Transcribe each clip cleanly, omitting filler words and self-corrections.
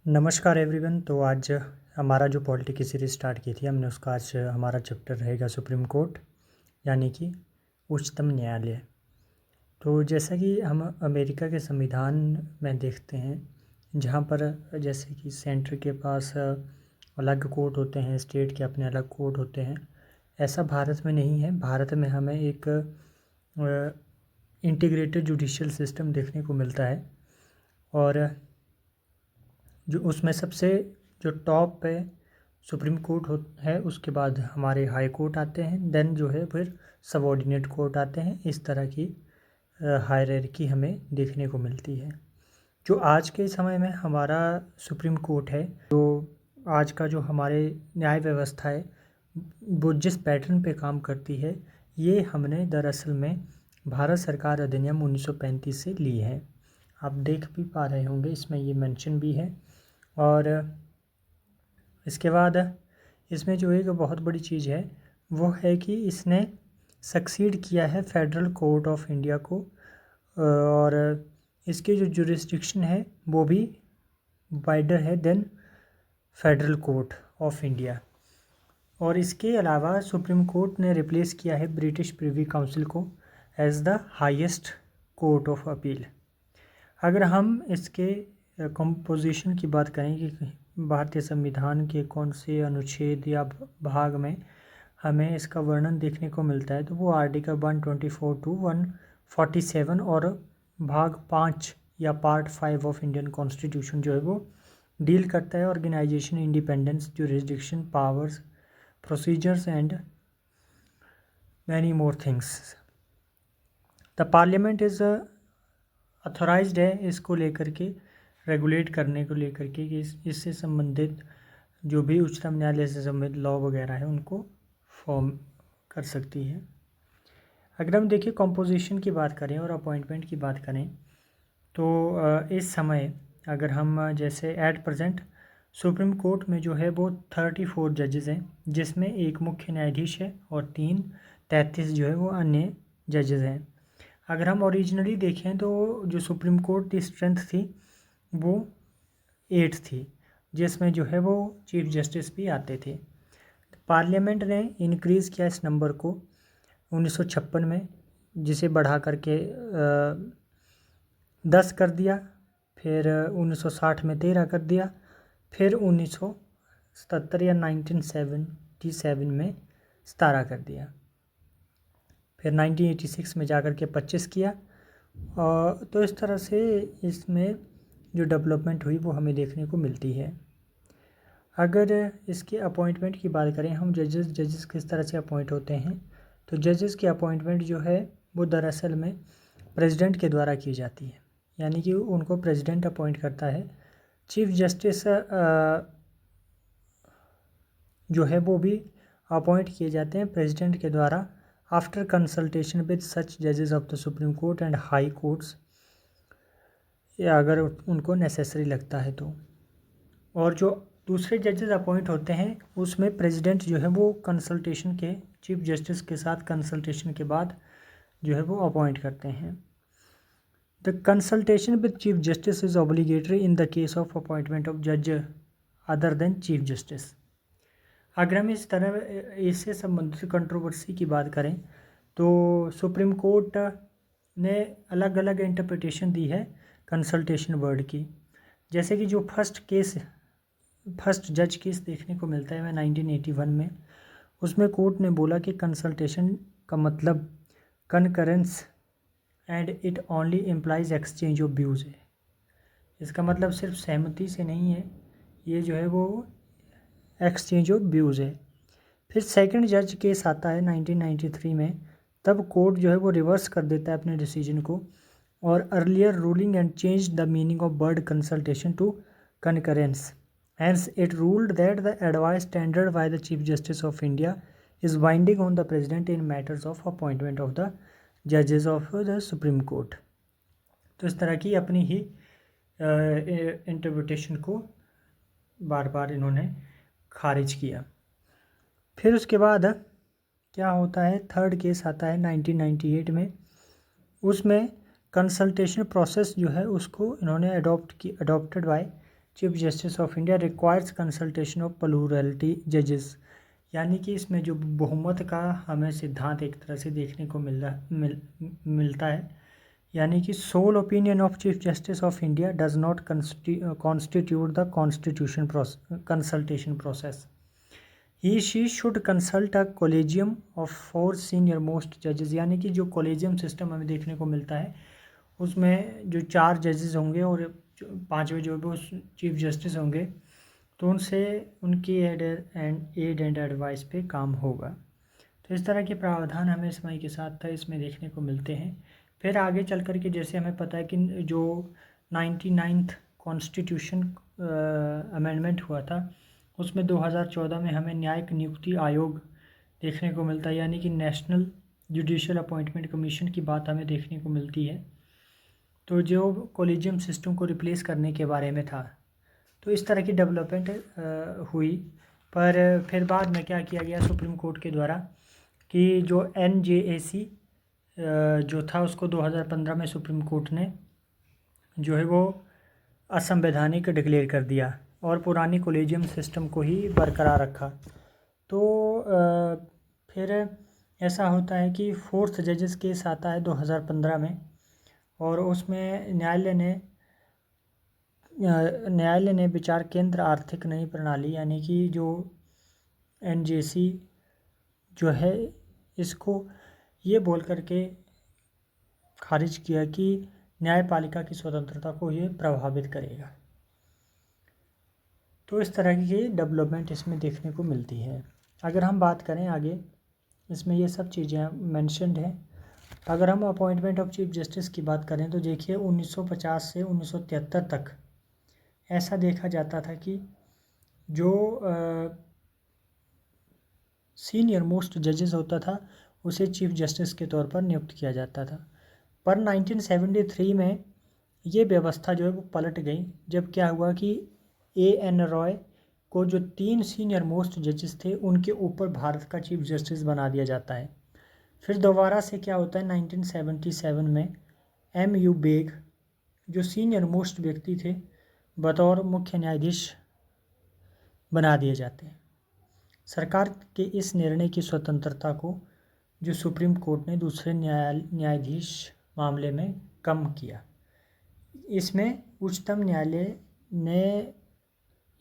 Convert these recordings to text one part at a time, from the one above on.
नमस्कार एवरीवन। तो आज हमारा जो पॉलिटी की सीरीज़ स्टार्ट की थी हमने, उसका आज हमारा चैप्टर रहेगा सुप्रीम कोर्ट, यानी कि उच्चतम न्यायालय। तो जैसा कि हम अमेरिका के संविधान में देखते हैं, जहाँ पर जैसे कि सेंटर के पास अलग कोर्ट होते हैं, स्टेट के अपने अलग कोर्ट होते हैं, ऐसा भारत में नहीं है। भारत में हमें एक इंटीग्रेटेड जुडिशियल सिस्टम देखने को मिलता है, और जो उसमें सबसे जो टॉप पे सुप्रीम कोर्ट है, उसके बाद हमारे हाई कोर्ट आते हैं, देन जो है फिर सबऑर्डिनेट कोर्ट आते हैं। इस तरह की हायरार्की हमें देखने को मिलती है। जो आज के समय में हमारा सुप्रीम कोर्ट है, जो आज का जो हमारे न्याय व्यवस्था है, वो जिस पैटर्न पे काम करती है, ये हमने दरअसल में भारत सरकार अधिनियम 1935 से ली है। आप देख भी पा रहे होंगे, इसमें ये मेंशन भी है। और इसके बाद इसमें जो एक बहुत बड़ी चीज़ है वो है कि इसने सक्सीड किया है फेडरल कोर्ट ऑफ इंडिया को, और इसकी जो जुरिस्डिक्शन है वो भी वाइडर है than federal court of India. और इसके अलावा सुप्रीम कोर्ट ने रिप्लेस किया है ब्रिटिश प्रिवी काउंसिल को as the highest court of appeal. अगर हम इसके कंपोजिशन की बात करें कि भारतीय संविधान के कौन से अनुच्छेद या भाग में हमें इसका वर्णन देखने को मिलता है, तो वो आर्टिकल 124 टू 147 और भाग 5 या पार्ट 5 ऑफ इंडियन कॉन्स्टिट्यूशन जो है वो डील करता है organization, independence, jurisdiction, powers, procedures and many more things. The parliament is authorized है इसको लेकर के, रेगुलेट करने को लेकर के, कि इससे संबंधित जो भी उच्चतम न्यायालय से संबंधित लॉ वगैरह है उनको फॉर्म कर सकती है। अगर हम देखिए कंपोजिशन की बात करें और अपॉइंटमेंट की बात करें, तो इस समय अगर हम जैसे एट प्रेजेंट सुप्रीम कोर्ट में जो है वो 34 जजेस हैं, जिसमें एक मुख्य न्यायाधीश है और 33 जो है वो अन्य जजेस हैं। अगर हम ओरिजिनली देखें तो जो सुप्रीम कोर्ट की स्ट्रेंथ थी वो 8 थी, जिसमें जो है वो चीफ जस्टिस भी आते थे। पार्लियामेंट ने इंक्रीज़ किया इस नंबर को 1956 में, जिसे बढ़ा करके 10 कर दिया, फिर 1960 में 13 कर दिया, फिर 1977 या 1977 में 17 कर दिया, फिर 1986 में जाकर के 25 किया। तो इस तरह से इसमें जो डेवलपमेंट हुई वो हमें देखने को मिलती है। अगर इसके अपॉइंटमेंट की बात करें हम, जजेस किस तरह से अपॉइंट होते हैं, तो जजेस की अपॉइंटमेंट जो है वो दरअसल में प्रेसिडेंट के द्वारा की जाती है, यानी कि उनको प्रेसिडेंट अपॉइंट करता है। चीफ जस्टिस जो है वो भी अपॉइंट किए जाते हैं प्रेसिडेंट के द्वारा आफ्टर कंसल्टेशन विद सच जजेस of the supreme court and high courts, या अगर उनको नेसेसरी लगता है तो। और जो दूसरे जजेस अपॉइंट होते हैं उसमें प्रेसिडेंट जो है वो कंसल्टेशन के, चीफ जस्टिस के साथ कंसल्टेशन के बाद जो है वो अपॉइंट करते हैं। The consultation with chief justice is obligatory in the case of appointment of जज अदर देन चीफ जस्टिस। अगर हम इस तरह इससे संबंधित कंट्रोवर्सी की बात करें तो सुप्रीम कोर्ट ने अलग अलग इंटरप्रिटेशन दी है कंसल्टेशन वर्ड की। जैसे कि जो फर्स्ट जज केस देखने को मिलता है 1981 में, उसमें कोर्ट ने बोला कि कंसल्टेशन का मतलब concurrence and it only implies exchange of views है। इसका मतलब सिर्फ सहमति से नहीं है, ये जो है वो एक्सचेंज ऑफ व्यूज़ है। फिर सेकंड जज केस आता है 1993 में, तब कोर्ट जो है वो रिवर्स कर देता है अपने डिसीजन को, और earlier ruling and change the meaning of word consultation to concurrence. Hence, it ruled that the advice tendered by the Chief Justice of India is binding on the President in matters of appointment of the judges of the Supreme Court. तो इस तरह की अपनी ही interpretation को बार बार इन्होंने खारिज किया। फिर उसके बाद क्या होता है, थर्ड केस आता है 1998 में। उसमें कंसल्टेशन प्रोसेस जो है उसको इन्होंने adopted by chief justice of India requires consultation of plurality जजेस, यानी कि इसमें जो बहुमत का हमें सिद्धांत एक तरह से देखने को मिलता है, यानी कि sole opinion of chief justice of India does not constitute the constitution consultation process. He she should consult a collegium of 4 senior most जजेस, यानी कि जो कोलेजियम सिस्टम हमें देखने को मिलता है उसमें जो 4 जजेस होंगे और 5वें जो भी उस चीफ जस्टिस होंगे, तो उनसे उनकी एड एंड एडवाइस पे काम होगा। तो इस तरह के प्रावधान हमें समय के साथ इसमें देखने को मिलते हैं। फिर आगे चल कर के जैसे हमें पता है कि जो 99th कॉन्स्टिट्यूशन अमेंडमेंट हुआ था उसमें 2014 में हमें न्यायिक नियुक्ति आयोग देखने को मिलता है, यानी कि नेशनल जुडिशियल अपॉइंटमेंट कमीशन की बात हमें देखने को मिलती है। तो जो कोलिजियम सिस्टम को रिप्लेस करने के बारे में था, तो इस तरह की डेवलपमेंट हुई। पर फिर बाद में क्या किया गया सुप्रीम कोर्ट के द्वारा कि जो NJAC जो था उसको 2015 में सुप्रीम कोर्ट ने जो है वो असंवैधानिक डिक्लेयर कर दिया और पुरानी कोलेजियम सिस्टम को ही बरकरार रखा। तो फिर ऐसा होता है कि 4th जजेस केस आता है 2015 में, और उसमें न्यायालय ने विचार केंद्र आर्थिक नई प्रणाली, यानी कि जो NJC जो है इसको ये बोल करके खारिज किया कि न्यायपालिका की स्वतंत्रता को ये प्रभावित करेगा। तो इस तरह की डेवलपमेंट इसमें देखने को मिलती है। अगर हम बात करें आगे, इसमें ये सब चीज़ें मेंशन्ड हैं। अगर हम अपॉइंटमेंट ऑफ चीफ जस्टिस की बात करें तो देखिए 1950 से 1973 तक ऐसा देखा जाता था कि जो सीनियर मोस्ट जजेस होता था उसे चीफ जस्टिस के तौर पर नियुक्त किया जाता था। पर 1973 में ये व्यवस्था जो है वो पलट गई, जब क्या हुआ कि AN रॉय को जो 3 सीनियर मोस्ट जजेस थे उनके ऊपर भारत का चीफ जस्टिस बना दिया जाता है। फिर दोबारा से क्या होता है 1977 में MU बेग जो सीनियर मोस्ट व्यक्ति थे बतौर मुख्य न्यायाधीश बना दिए जाते हैं। सरकार के इस निर्णय की स्वतंत्रता को जो सुप्रीम कोर्ट ने दूसरे न्यायाधीश मामले में कम किया। इसमें उच्चतम न्यायालय ने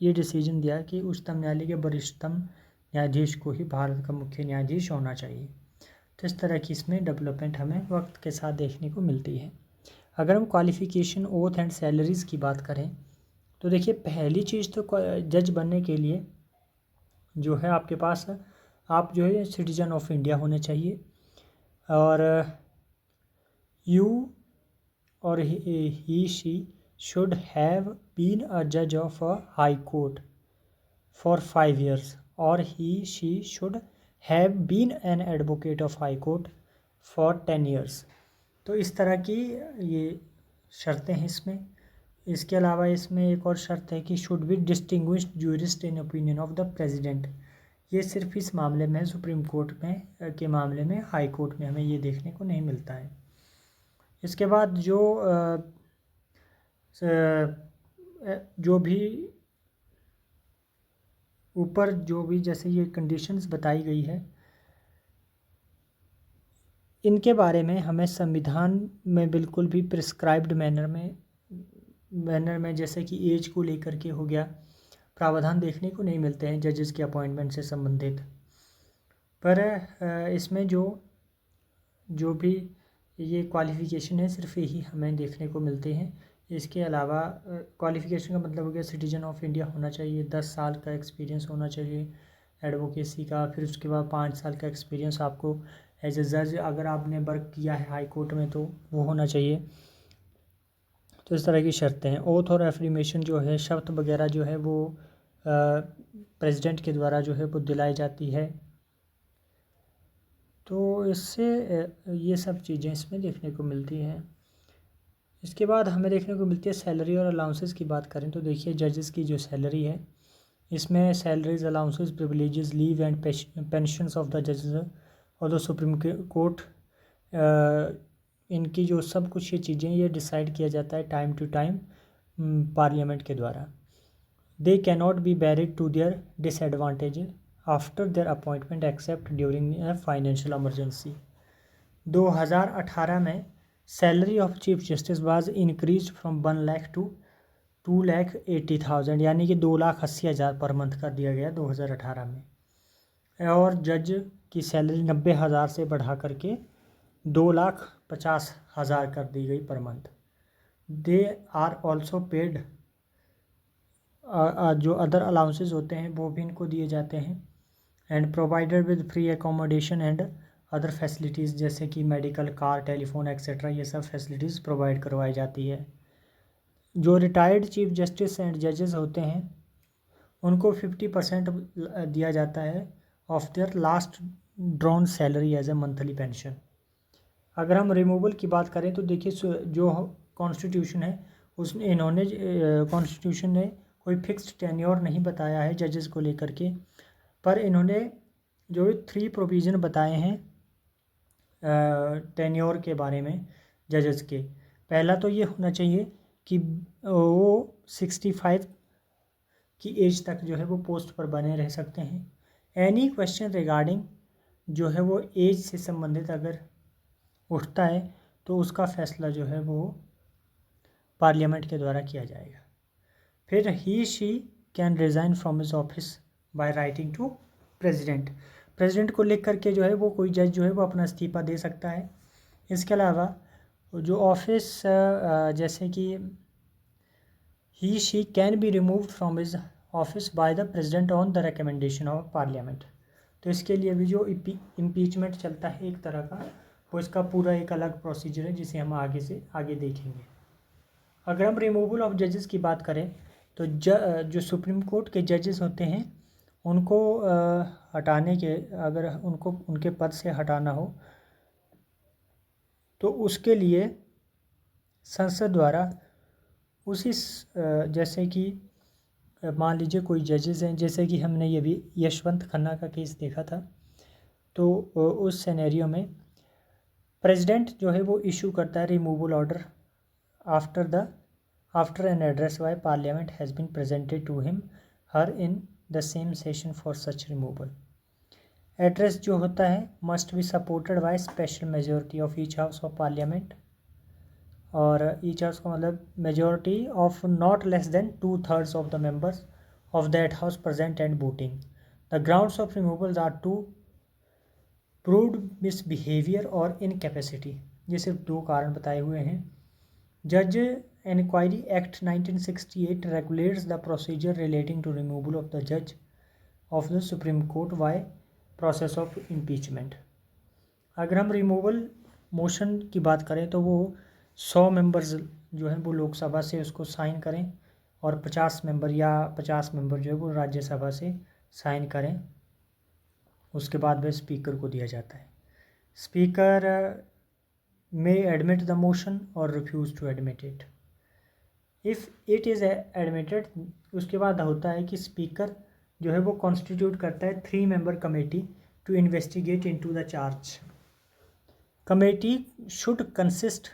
ये डिसीजन दिया कि उच्चतम न्यायालय के वरिष्ठतम न्यायाधीश को ही भारत का मुख्य न्यायाधीश होना चाहिए। तो इस तरह की इसमें डेवलपमेंट हमें वक्त के साथ देखने को मिलती है। अगर हम क्वालिफ़िकेशन, ओथ एंड सैलरीज़ की बात करें तो देखिए पहली चीज़ तो जज बनने के लिए जो है आपके पास आप जो है सिटीजन ऑफ इंडिया होने चाहिए, और यू और he she should have been a जज of a high court for 5 years, और he she should have been an advocate of high court for 10 years। तो इस तरह की ये शर्तें हैं इसमें। इसके अलावा इसमें एक और शर्त है कि should be distinguished jurist in opinion of the president. ये सिर्फ इस मामले में सुप्रीम कोर्ट में के मामले में, हाई कोर्ट में हमें ये देखने को नहीं मिलता है। इसके बाद जो भी ऊपर जो भी जैसे ये कंडीशंस बताई गई है इनके बारे में हमें संविधान में बिल्कुल भी प्रिस्क्राइब्ड मैनर में जैसे कि एज को लेकर के हो गया प्रावधान देखने को नहीं मिलते हैं जजेस के अपॉइंटमेंट से संबंधित। पर इसमें जो भी ये क्वालिफ़िकेशन है सिर्फ यही हमें देखने को मिलते हैं। इसके अलावा क्वालिफ़िकेशन का मतलब हो गया सिटीजन ऑफ इंडिया होना चाहिए, 10 साल का एक्सपीरियंस होना चाहिए एडवोकेसी का, फिर उसके बाद 5 साल का एक्सपीरियंस आपको एज ए जज अगर आपने वर्क किया है हाई कोर्ट में तो वो होना चाहिए। तो इस तरह की शर्तें हैं। ओथ और एफर्मेशन जो है शर्त वगैरह जो है वो प्रेसिडेंट के द्वारा जो है वो दिलाई जाती है। तो इससे ये सब चीज़ें इसमें देखने को मिलती हैं। इसके बाद हमें देखने को मिलती है सैलरी और अलाउंसेस की बात करें तो देखिए जजेस की जो सैलरी है इसमें salaries, allowances, privileges, leave and pensions of the जजेस और द सुप्रीम कोर्ट, इनकी जो सब कुछ ये चीज़ें ये डिसाइड किया जाता है टाइम टू टाइम पार्लियामेंट के द्वारा। They cannot be varied to their disadvantage after their appointment except during a financial emergency. 2018 में salary of chief justice was increase from 1 lakh to 2,80,000, यानी कि 2,80,000 पर मंथ कर दिया गया 2018 में। और जज की सैलरी 90,000 से बढ़ा करके 2,50,000 कर दी गई per month. They are also paid, जो अदर अलाउंसेस होते हैं वो भी इनको दिए जाते हैं। And provided with free accommodation and other facilities, जैसे कि मेडिकल, कार, टेलीफोन एक्सेट्रा, ये सब फैसिलिटीज़ प्रोवाइड करवाई जाती है। जो रिटायर्ड चीफ जस्टिस एंड जजेस होते हैं उनको 50% दिया जाता है of their last drawn salary as a monthly pension. अगर हम रिमूवल की बात करें तो देखिए, जो कॉन्स्टिट्यूशन है उसने इन्होंने कॉन्स्टिट्यूशन ने कोई फिक्स्ड टेन्योर नहीं बताया है जजेस को लेकर के, पर इन्होंने जो 3 प्रोविज़न बताए हैं टेन्योर के बारे में जजेस के। पहला तो ये होना चाहिए कि वो 65 की एज तक जो है वो पोस्ट पर बने रह सकते हैं। एनी क्वेश्चन रिगार्डिंग जो है वो एज से संबंधित अगर उठता है तो उसका फैसला जो है वो पार्लियामेंट के द्वारा किया जाएगा। फिर he she can resign from his office by writing to president. President को लिख करके जो है वो कोई जज जो है वो अपना इस्तीफ़ा दे सकता है। इसके अलावा जो ऑफिस जैसे कि he she can be removed from his office by the president on the recommendation of parliament. तो इसके लिए भी जो इम्पीचमेंट चलता है एक तरह का, वो इसका पूरा एक अलग प्रोसीजर है जिसे हम आगे से आगे देखेंगे। अगर हम रिमूवल ऑफ जजेस की बात करें तो जो सुप्रीम कोर्ट के जजेस होते हैं उनको हटाने के, अगर उनको उनके पद से हटाना हो तो उसके लिए संसद द्वारा उसी जैसे कि मान लीजिए कोई जजेस हैं, जैसे कि हमने ये भी यशवंत खन्ना का केस देखा था, तो उस सिनेरियो में प्रेसिडेंट जो है वो इशू करता है removal order after an address by parliament has been presented to him her in the same session for such removal. Address जो होता है must be supported by special majority of each house of parliament, और each house का मतलब majority of not less than 2/3 of the members of that house present and voting. The grounds of removals are two proved misbehaviour और incapacity. ये सिर्फ 2 कारण बताए हुए हैं। जज inquiry act 1968 regulates the procedure relating to removal of the जज of the supreme court by process of impeachment. अगर हम रिमूवल मोशन की बात करें तो वो 100 मेंबर्स जो हैं वो लोकसभा से उसको साइन करें और 50 मेंबर जो है वो राज्यसभा से साइन करें। उसके बाद वह स्पीकर को दिया जाता है। Speaker may admit the motion और refuse to admit it. If it is admitted, उसके बाद होता है कि स्पीकर जो है वो कॉन्स्टिट्यूट करता है 3 member committee to investigate into the charge. Committee should consist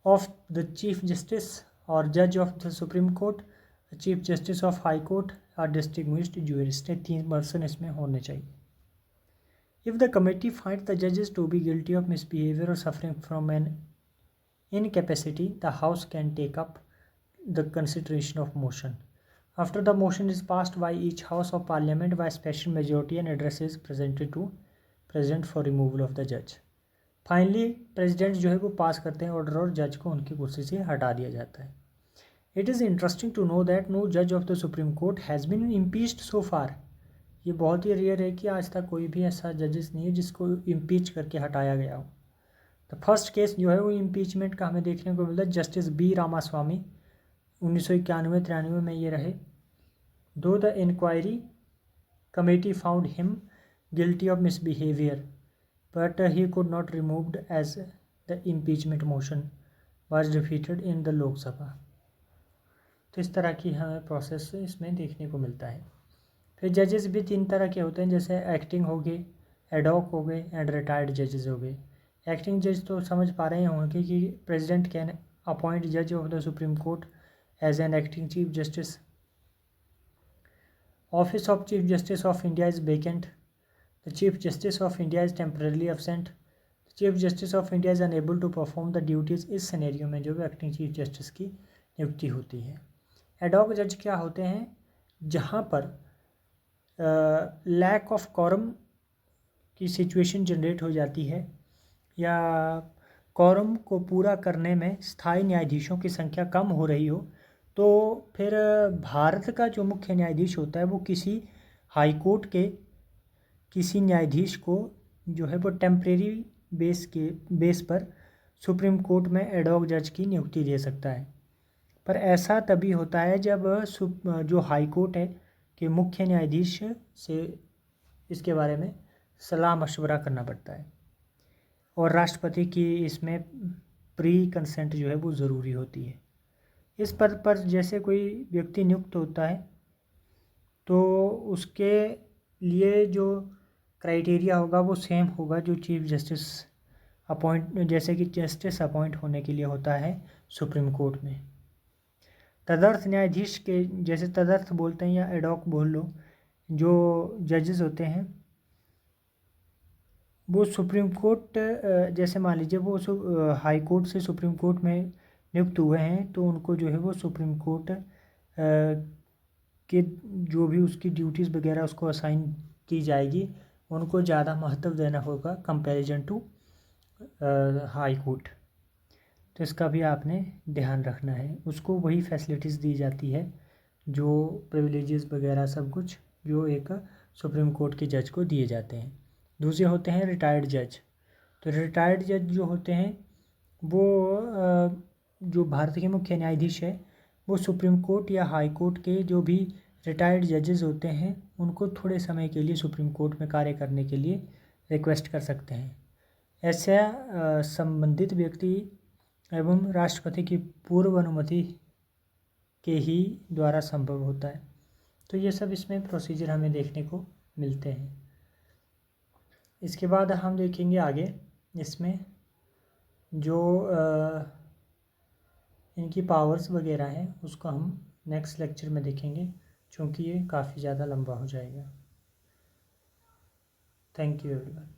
of the chief justice और जज of the supreme court, chief justice of high court और डिस्टिंग्विश्ड ज्यूरिस्ट। 3 पर्सन इसमें होने चाहिए। If the committee finds the judges to be guilty of misbehavior or suffering from an incapacity, the House can take up the consideration of motion. After the motion is passed by each House of Parliament by special majority, an address is presented to President for removal of the judge. Finally, President जो है वो पास करते हैं order और जज को उनकी कुर्सी से हटा दिया जाता है। It is interesting to know that no judge of the Supreme Court has been impeached so far. ये बहुत ही रेयर है कि आज तक कोई भी ऐसा जजेस नहीं है जिसको इम्पीच करके हटाया गया हो। द फर्स्ट केस जो है वो इम्पीचमेंट का हमें देखने को मिलता है जस्टिस बी रामास्वामी 1991-93 में ये रहे। Though the inquiry committee found him guilty of misbehaviour but he could not removed as the impeachment motion was defeated in the Lok Sabha. तो इस तरह की हमें प्रोसेस इसमें देखने को मिलता है। फिर जजेस भी 3 तरह के होते हैं, जैसे एक्टिंग हो गए, एडॉक हो गए एंड रिटायर्ड जजेस हो गए। एक्टिंग जज तो समझ पा रहे होंगे कि प्रेसिडेंट कैन अपॉइंट जज of the supreme court as an acting chief justice office of chief justice of India is vacant, the chief justice of India is temporary absent, chief justice of India is unable to perform the duties. इस scenario में जो भी acting chief justice की नियुक्ति होती है। Ad hoc जज क्या होते हैं? जहाँ पर लैक ऑफ कॉरम की सिचुएशन जनरेट हो जाती है या कॉरम को पूरा करने में स्थायी न्यायाधीशों की संख्या कम हो रही हो, तो फिर भारत का जो मुख्य न्यायाधीश होता है वो किसी हाई कोर्ट के किसी न्यायाधीश को जो है वो टेम्परेरी बेस पर सुप्रीम कोर्ट में एडॉक जज की नियुक्ति दे सकता है। पर ऐसा तभी होता है जब जो हाई कोर्ट है कि मुख्य न्यायाधीश से इसके बारे में सलाह मशवरा करना पड़ता है और राष्ट्रपति की इसमें प्री कंसेंट जो है वो ज़रूरी होती है। इस पद पर जैसे कोई व्यक्ति नियुक्त होता है तो उसके लिए जो क्राइटेरिया होगा वो सेम होगा जो चीफ जस्टिस जैसे कि जस्टिस अपॉइंट होने के लिए होता है सुप्रीम कोर्ट में। तदर्थ न्यायाधीश के, जैसे तदर्थ बोलते हैं या एडॉक बोल लो, जो जजेस होते हैं वो सुप्रीम कोर्ट, जैसे मान लीजिए वो हाई कोर्ट से सुप्रीम कोर्ट में नियुक्त हुए हैं तो उनको जो है वो सुप्रीम कोर्ट के जो भी उसकी ड्यूटीज़ वगैरह उसको असाइन की जाएगी उनको ज़्यादा महत्व देना होगा कंपैरिजन टू हाई कोर्ट। तो इसका भी आपने ध्यान रखना है। उसको वही फैसिलिटीज़ दी जाती है जो प्रिविलेजेस वगैरह सब कुछ जो एक सुप्रीम कोर्ट के जज को दिए जाते हैं। दूसरे होते हैं रिटायर्ड जज। तो रिटायर्ड जज जो होते हैं वो जो भारत के मुख्य न्यायाधीश है वो सुप्रीम कोर्ट या हाई कोर्ट के जो भी रिटायर्ड जजेस होते हैं उनको थोड़े समय के लिए सुप्रीम कोर्ट में कार्य करने के लिए रिक्वेस्ट कर सकते हैं। ऐसा संबंधित व्यक्ति एवं राष्ट्रपति की पूर्व अनुमति के ही द्वारा संभव होता है। तो ये सब इसमें प्रोसीजर हमें देखने को मिलते हैं। इसके बाद हम देखेंगे आगे इसमें जो इनकी पावर्स वगैरह हैं उसको हम नेक्स्ट लेक्चर में देखेंगे, क्योंकि ये काफ़ी ज़्यादा लंबा हो जाएगा। Thank you everyone.